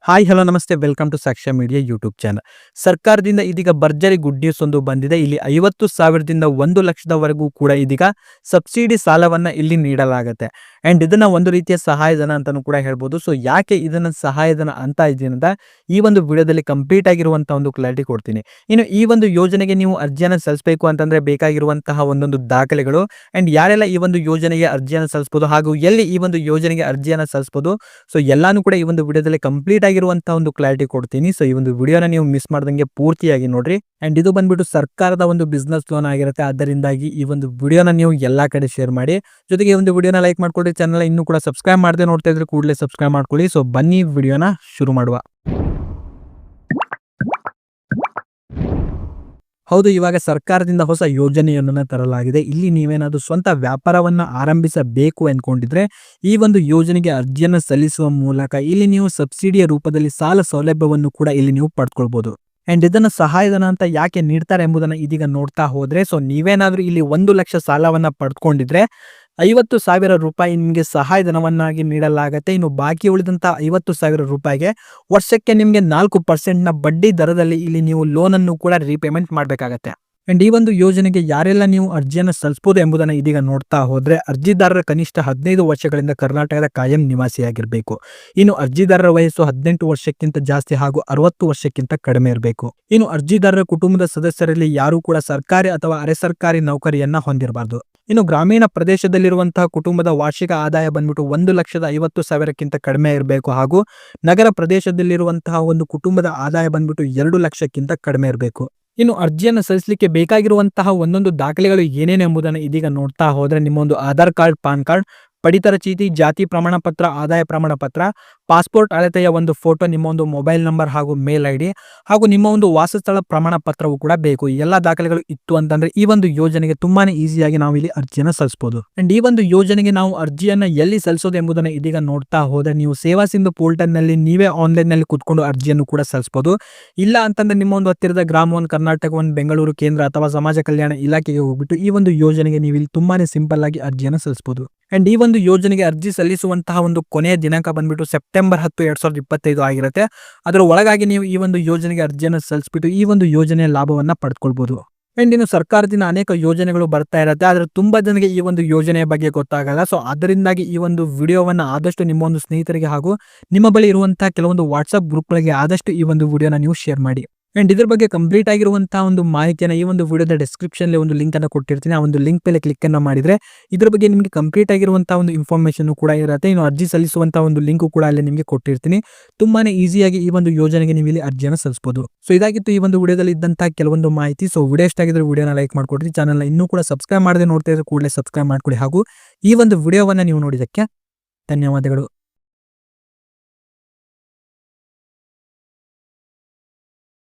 Hi hello ನಮಸ್ತೆ welcome to ಸಾಕ್ಷ್ಯ media YouTube channel. ಸರ್ಕಾರದಿಂದ ಇದೀಗ ಭರ್ಜರಿ ಗುಡ್ ನ್ಯೂಸ್ ಒಂದು ಬಂದಿದೆ. ಇಲ್ಲಿ 50,000ದಿಂದ 1,00,000ವರೆಗೂ ಕೂಡ ಇದೀಗ ಸಬ್ಸಿಡಿ ಸಾಲವನ್ನ ಇಲ್ಲಿ ನೀಡಲಾಗುತ್ತೆ. ಅಂಡ್ ಇದನ್ನ ಒಂದು ರೀತಿಯ ಸಹಾಯಧನ ಅಂತಾನೂ ಕೂಡ ಹೇಳ್ಬೋದು. ಸೊ ಯಾಕೆ ಇದನ್ನ ಸಹಾಯಧನ ಅಂತ ಇದೀನಂತ ಈ ಒಂದು ವಿಡಿಯೋದಲ್ಲಿ ಕಂಪ್ಲೀಟ್ ಆಗಿರುವಂತಹ ಒಂದು ಕ್ಲಾರಿಟಿ ಕೊಡ್ತೀನಿ. ಇನ್ನು ಈ ಒಂದು ಯೋಜನೆಗೆ ನೀವು ಅರ್ಜಿಯನ್ನು ಸಲ್ಲಿಸಬೇಕು ಅಂತಂದ್ರೆ ಬೇಕಾಗಿರುವಂತಹ ಒಂದೊಂದು ದಾಖಲೆಗಳು ಅಂಡ್ ಯಾರೆಲ್ಲ ಈ ಒಂದು ಯೋಜನೆಗೆ ಅರ್ಜಿಯನ್ನು ಸಲ್ಲಿಸಬಹುದು ಹಾಗೂ ಎಲ್ಲಿ ಈ ಒಂದು ಯೋಜನೆಗೆ ಅರ್ಜಿಯನ್ನು ಸಲ್ಲಿಸಬಹುದು, ಸೊ ಎಲ್ಲಾನು ಕೂಡ ಈ ಒಂದು ವಿಡಿಯೋದಲ್ಲಿ ಕಂಪ್ಲೀಟ್ ಆಗಿರುವಂತಹ ಒಂದು ಕ್ಲಾರಿಟಿ ಕೊಡ್ತೀನಿ. ಸೊ ಈ ಒಂದು ವಿಡಿಯೋನ ನೀವು ಮಿಸ್ ಮಾಡ್ದಂಗೆ ಪೂರ್ತಿಯಾಗಿ ನೋಡ್ರಿ. ಅಂಡ್ ಇದು ಬಂದ್ಬಿಟ್ಟು ಸರ್ಕಾರದ ಒಂದು ಬಿಸ್ನೆಸ್ ಲೋನ್ ಆಗಿರುತ್ತೆ. ಅದರಿಂದಾಗಿ ಈ ಒಂದು ವಿಡಿಯೋನ ನೀವು ಎಲ್ಲಾ ಕಡೆ ಶೇರ್ ಮಾಡಿ. ಜೊತೆಗೆ ಈ ಒಂದು ವಿಡಿಯೋನ ಲೈಕ್ ಮಾಡ್ಕೊಳ್ಳಿ. ಚಾನಲ್ ಇನ್ನೂ ಕೂಡ ಸಬ್ಸ್ಕ್ರೈಬ್ ಮಾಡದೆ ನೋಡ್ತಾ ಇದ್ರೆ ಕೂಡಲೇ ಸಬ್ಸ್ಕ್ರೈಬ್ ಮಾಡ್ಕೊಳ್ಳಿ. ಸೊ ಬನ್ನಿ ವಿಡಿಯೋನ ಶುರು ಮಾಡುವ. ಹೌದು, ಇವಾಗ ಸರ್ಕಾರದಿಂದ ಹೊಸ ಯೋಜನೆಯನ್ನ ತರಲಾಗಿದೆ. ಇಲ್ಲಿ ನೀವೇನಾದ್ರೂ ಸ್ವಂತ ವ್ಯಾಪಾರವನ್ನ ಆರಂಭಿಸಬೇಕು ಅನ್ಕೊಂಡಿದ್ರೆ ಈ ಒಂದು ಯೋಜನೆಗೆ ಅರ್ಜಿಯನ್ನು ಸಲ್ಲಿಸುವ ಮೂಲಕ ಇಲ್ಲಿ ನೀವು ಸಬ್ಸಿಡಿಯ ರೂಪದಲ್ಲಿ ಸಾಲ ಸೌಲಭ್ಯವನ್ನು ಕೂಡ ಇಲ್ಲಿ ನೀವು ಪಡ್ಕೊಳ್ಬಹುದು. ಅಂಡ್ ಇದನ್ನ ಸಹಾಯಧನ ಅಂತ ಯಾಕೆ ನೀಡ್ತಾರೆ ಎಂಬುದನ್ನ ಇದೀಗ ನೋಡ್ತಾ ಹೋದ್ರೆ, ಸೊ ನೀವೇನಾದ್ರೂ ಇಲ್ಲಿ 1,00,000 ಸಾಲವನ್ನ ಪಡ್ಕೊಂಡಿದ್ರೆ 50,000 ರೂಪಾಯಿ ನಿಮಗೆ ಸಹಾಯಧನವನ್ನಾಗಿ ನೀಡಲಾಗುತ್ತೆ. ಇನ್ನು ಬಾಕಿ ಉಳಿದಂತ 50,000 ರೂಪಾಯಿಗೆ ವರ್ಷಕ್ಕೆ ನಿಮಗೆ 4% ಬಡ್ಡಿ ದರದಲ್ಲಿ ಇಲ್ಲಿ ನೀವು ಲೋನ್ ಅನ್ನು ಕೂಡ ರೀಪೇಮೆಂಟ್ ಮಾಡಬೇಕಾಗತ್ತೆ. ಅಂಡ್ ಈ ಒಂದು ಯೋಜನೆಗೆ ಯಾರೆಲ್ಲ ನೀವು ಅರ್ಜಿಯನ್ನು ಸಲ್ಲಿಸಬಹುದು ಎಂಬುದನ್ನು ಇದೀಗ ನೋಡ್ತಾ ಹೋದ್ರೆ, ಅರ್ಜಿದಾರರ ಕನಿಷ್ಠ 15 ವರ್ಷಗಳಿಂದ ಕರ್ನಾಟಕದ ಕಾಯಂ ನಿವಾಸಿಯಾಗಿರಬೇಕು. ಇನ್ನು ಅರ್ಜಿದಾರರ ವಯಸ್ಸು 18 ವರ್ಷಕ್ಕಿಂತ ಜಾಸ್ತಿ ಹಾಗೂ 60 ವರ್ಷಕ್ಕಿಂತ ಕಡಿಮೆ ಇರಬೇಕು. ಇನ್ನು ಅರ್ಜಿದಾರರ ಕುಟುಂಬದ ಸದಸ್ಯರಲ್ಲಿ ಯಾರು ಕೂಡ ಸರ್ಕಾರಿ ಅಥವಾ ಅರೆ ಸರ್ಕಾರಿ ನೌಕರಿಯನ್ನ ಹೊಂದಿರಬಾರದು. ಇನ್ನು ಗ್ರಾಮೀಣ ಪ್ರದೇಶದಲ್ಲಿರುವಂತಹ ಕುಟುಂಬದ ವಾರ್ಷಿಕ ಆದಾಯ ಬಂದ್ಬಿಟ್ಟು 1,50,000ಕ್ಕಿಂತ ಕಡಿಮೆ ಇರಬೇಕು ಹಾಗೂ ನಗರ ಪ್ರದೇಶದಲ್ಲಿರುವಂತಹ ಒಂದು ಕುಟುಂಬದ ಆದಾಯ ಬಂದ್ಬಿಟ್ಟು 2,00,000ಕ್ಕಿಂತ ಕಡಿಮೆ ಇರಬೇಕು. ಇನ್ನು ಅರ್ಜಿಯನ್ನು ಸಲ್ಲಿಸಲಿಕ್ಕೆ ಬೇಕಾಗಿರುವಂತಹ ಒಂದೊಂದು ದಾಖಲೆಗಳು ಏನೇನು ಎಂಬುದನ್ನು ಇದೀಗ ನೋಡ್ತಾ ಹೋದ್ರೆ, ನಿಮ್ಮ ಒಂದು ಆಧಾರ್ ಕಾರ್ಡ್, ಪಾನ್ ಕಾರ್ಡ್, ಪಡಿತರ ಚೀಟಿ, ಜಾತಿ ಪ್ರಮಾಣ ಪತ್ರ, ಆದಾಯ ಪ್ರಮಾಣ ಪತ್ರ, ಪಾಸ್ಪೋರ್ಟ್ ಅಳತೆಯ ಒಂದು ಫೋಟೋ, ನಿಮ್ಮ ಒಂದು ಮೊಬೈಲ್ ನಂಬರ್ ಹಾಗೂ ಮೇಲ್ ಐಡಿ ಹಾಗೂ ನಿಮ್ಮ ಒಂದು ವಾಸಸ್ಥಳ ಪ್ರಮಾಣ ಪತ್ರವು ಕೂಡ ಬೇಕು. ಎಲ್ಲ ದಾಖಲೆಗಳು ಇತ್ತು ಅಂತಂದ್ರೆ ಈ ಒಂದು ಯೋಜನೆಗೆ ತುಂಬಾನೇ ಈಸಿಯಾಗಿ ನಾವು ಇಲ್ಲಿ ಅರ್ಜಿಯನ್ನು ಸಲ್ಲಿಸಬಹುದು. ಅಂಡ್ ಈ ಒಂದು ಯೋಜನೆಗೆ ನಾವು ಅರ್ಜಿಯನ್ನ ಎಲ್ಲಿ ಸಲ್ಲಿಸೋದು ಎಂಬುದನ್ನು ಇದೀಗ ನೋಡ್ತಾ ಹೋದ್ರೆ, ನೀವು ಸೇವಾ ಸಿಂಧು ಪೋರ್ಟಲ್ ನಲ್ಲಿ ನೀವೇ ಆನ್ಲೈನ್ ನಲ್ಲಿ ಕುತ್ಕೊಂಡು ಅರ್ಜಿಯನ್ನು ಕೂಡ ಸಲ್ಲಿಸಬಹುದು. ಇಲ್ಲ ಅಂತಂದ್ರೆ ನಿಮ್ಮ ಒಂದು ಹತ್ತಿರದ ಗ್ರಾಮ ಒನ್, ಕರ್ನಾಟಕ ಒನ್, ಬೆಂಗಳೂರು ಕೇಂದ್ರ ಅಥವಾ ಸಮಾಜ ಕಲ್ಯಾಣ ಇಲಾಖೆಗೆ ಹೋಗ್ಬಿಟ್ಟು ಈ ಒಂದು ಯೋಜನೆಗೆ ನೀವು ಇಲ್ಲಿ ತುಂಬಾನೇ ಸಿಂಪಲ್ ಆಗಿ ಅರ್ಜಿಯನ್ನು ಸಲ್ಲಿಸಬಹುದು. ಅಂಡ್ ಈ ಒಂದು ಯೋಜನೆಗೆ ಅರ್ಜಿ ಸಲ್ಲಿಸುವಂತಹ ಒಂದು ಕೊನೆಯ ದಿನಾಂಕ ಬಂದ್ಬಿಟ್ಟು ಸೆಪ್ಟೆಂಬರ್ 10, 2025 ಆಗಿರುತ್ತೆ. ಅದರ ಒಳಗಾಗಿ ನೀವು ಈ ಒಂದು ಯೋಜನೆಗೆ ಅರ್ಜಿಯನ್ನು ಸಲ್ಲಿಸ್ಬಿಟ್ಟು ಈ ಒಂದು ಯೋಜನೆಯ ಲಾಭವನ್ನ ಪಡ್ಕೊಳ್ಬಹುದು. ಅಂಡ್ ಇನ್ನು ಸರ್ಕಾರದಿಂದ ಅನೇಕ ಯೋಜನೆಗಳು ಬರ್ತಾ ಇರುತ್ತೆ, ಆದ್ರೆ ತುಂಬಾ ಜನರಿಗೆ ಈ ಒಂದು ಯೋಜನೆಯ ಬಗ್ಗೆ ಗೊತ್ತಾಗಲ್ಲ. ಸೊ ಅದರಿಂದಾಗಿ ಈ ಒಂದು ವಿಡಿಯೋವನ್ನ ಆದಷ್ಟು ನಿಮ್ಮ ಒಂದು ಸ್ನೇಹಿತರಿಗೆ ಹಾಗೂ ನಿಮ್ಮ ಬಳಿ ಇರುವಂತಹ ಕೆಲವೊಂದು ವಾಟ್ಸ್ಆಪ್ ಗ್ರೂಪ್ಗಳಿಗೆ ಆದಷ್ಟು ಈ ಒಂದು ವಿಡಿಯೋನ ನೀವು ಶೇರ್ ಮಾಡಿ. ಅಂಡ್ ಇದ್ರ ಬಗ್ಗೆ ಕಂಪ್ಲೀಟ್ ಆಗಿರುವಂತಹ ಒಂದು ಮಾಹಿತಿಯನ್ನು ಈ ಒಂದು ವಿಡಿಯೋದ ಡಿಸ್ಕ್ರಿಪ್ಷನ್ ಒಂದು ಲಿಂಕ್ ಅನ್ನು ಕೊಟ್ಟಿರ್ತೀನಿ. ಆ ಒಂದು ಲಿಂಕ್ ಮೇಲೆ ಕ್ಲಿಕ್ ಅನ್ನು ಮಾಡಿದ್ರೆ ಇದ್ರ ಬಗ್ಗೆ ನಿಮಗೆ ಕಂಪ್ಲೀಟ್ ಆಗಿರುವಂತಹ ಒಂದು ಇನ್ಫಾರ್ಮೇಶನ್ ಕೂಡ ಇರುತ್ತೆ. ಇನ್ನು ಅರ್ಜಿ ಸಲ್ಲಿಸುವಂತಹ ಒಂದು ಲಿಂಕ್ ಕೂಡ ಅಲ್ಲಿ ನಿಮಗೆ ಕೊಟ್ಟಿರ್ತೀನಿ. ತುಂಬಾನೇ ಈಸಿಯಾಗಿ ಈ ಒಂದು ಯೋಜನೆಗೆ ನೀವು ಇಲ್ಲಿ ಅರ್ಜಿಯನ್ನು ಸಲ್ಲಿಸಬಹುದು. ಸೊ ಇದಾಗಿತ್ತು ಈ ಒಂದು ವಿಡಿಯೋದಲ್ಲಿ ಇದ್ದಂತಹ ಕೆಲವೊಂದು ಮಾಹಿತಿ. ಸೊ ವಿಡಿಯೋ ಇಷ್ಟ ಆಗಿದ್ರೆ ವಿಡಿಯೋನ ಲೈಕ್ ಮಾಡ್ಕೊಡ್ರಿ. ಚಾನಲ್ನ ಇನ್ನೂ ಕೂಡ ಸಬ್ಸ್ಕ್ರೈಬ್ ಮಾಡದೆ ನೋಡ್ತಾ ಇದ್ರೆ ಕೂಡಲೇ ಸಬ್ಸ್ಕ್ರೈಬ್ ಮಾಡ್ಕೊಳ್ಳಿ ಹಾಗೂ ಈ ಒಂದು ವಿಡಿಯೋವನ್ನ ನೀವು ನೋಡಿದಕ್ಕೆ ಧನ್ಯವಾದಗಳು.